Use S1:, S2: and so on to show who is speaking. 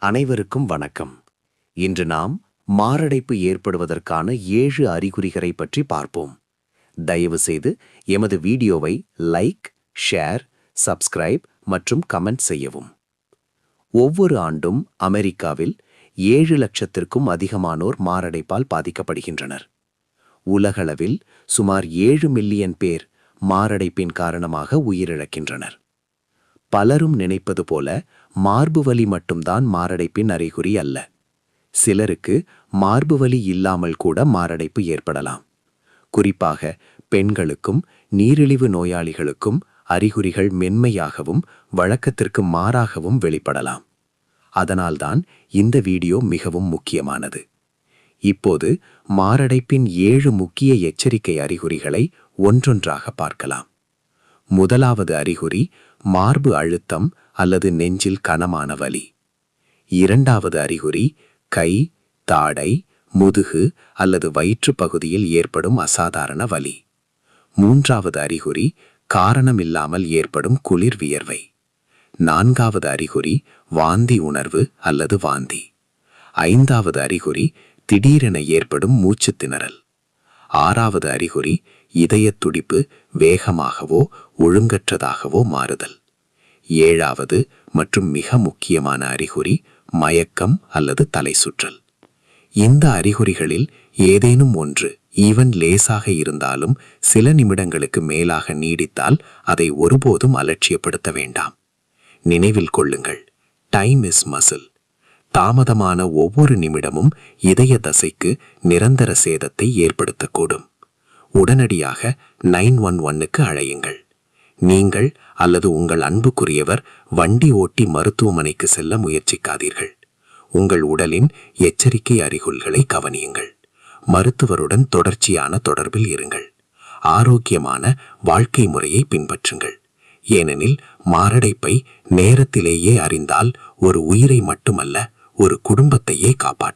S1: அனைவருக்கும் வணக்கம். இன்று நாம் மாரடைப்பு ஏற்படுவதற்கான 7 அறிகுறிகளை பற்றி பார்ப்போம். தயவு செய்து எமது வீடியோவை லைக், ஷேர், சப்ஸ்கிரைப் மற்றும் கமெண்ட் செய்யவும். ஒவ்வொரு ஆண்டும் அமெரிக்காவில் 7 லட்சத்திற்கும் அதிகமானோர் மாரடைப்பால் பாதிக்கப்படுகின்றனர். உலகளவில் சுமார் 7 மில்லியன் பேர் மாரடைப்பின் காரணமாக உயிரிழக்கின்றனர். பலரும் நினைப்பது போல மார்பு வலி மட்டும்தான் மாரடைப்பின் அறிகுறி அல்ல. சிலருக்கு மார்பு வலி இல்லாமல் கூட மாரடைப்பு ஏற்படலாம். குறிப்பாக பெண்களுக்கும் நீரிழிவு நோயாளிகளுக்கும் அறிகுறிகள் மென்மையாகவும் வழக்கத்திற்கு மாறாகவும் வெளிப்படலாம். அதனால்தான் இந்த வீடியோ மிகவும் முக்கியமானது. இப்போது மாரடைப்பின் 7 முக்கிய எச்சரிக்கை அறிகுறிகளை ஒன்றொன்றாக பார்க்கலாம். முதலாவது அறிகுறி மார்பு அழுத்தம் அல்லது நெஞ்சில் கனமான வலி. இரண்டாவது அறிகுறி கை, தாடை, முதுகு அல்லது வயிற்று பகுதியில் ஏற்படும் அசாதாரண வலி. மூன்றாவது அறிகுறி காரணமில்லாமல் ஏற்படும் குளிர் வியர்வை. நான்காவது அறிகுறி வாந்தி உணர்வு அல்லது வாந்தி. ஐந்தாவது அறிகுறி திடீரென ஏற்படும் மூச்சு திணறல். ஆறாவது அறிகுறி இதயத் துடிப்பு வேகமாகவோ ஒழுங்கற்றதாகவோ மாறுதல். ஏழாவது மற்றும் மிக முக்கியமான அறிகுறி மயக்கம் அல்லது தலை சுற்றல். இந்த அறிகுறிகளில் ஏதேனும் ஒன்று ஈவன் லேசாக இருந்தாலும் சில நிமிடங்களுக்கு மேலாக நீடித்தால் அதை ஒருபோதும் அலட்சியப்படுத்த வேண்டாம். நினைவில் கொள்ளுங்கள், டைம் இஸ் மசில். தாமதமான ஒவ்வொரு நிமிடமும் இதய தசைக்கு நிரந்தர சேதத்தை ஏற்படுத்தக்கூடும். உடனடியாக 911க்கு அழையுங்கள். நீங்கள் அல்லது உங்கள் அன்புக்குரியவர் வண்டி ஓட்டி மருத்துவமனைக்கு செல்ல முயற்சிக்காதீர்கள். உங்கள் உடலின் எச்சரிக்கை அறிகுறிகளை கவனியுங்கள். மருத்துவருடன் தொடர்ச்சியான தொடர்பில் இருங்கள். ஆரோக்கியமான வாழ்க்கை முறையை பின்பற்றுங்கள். ஏனெனில் மாரடைப்பை நேரத்திலேயே அறிந்தால் ஒரு உயிரை மட்டுமல்ல, ஒரு குடும்பத்தையே காப்பாற்றும்.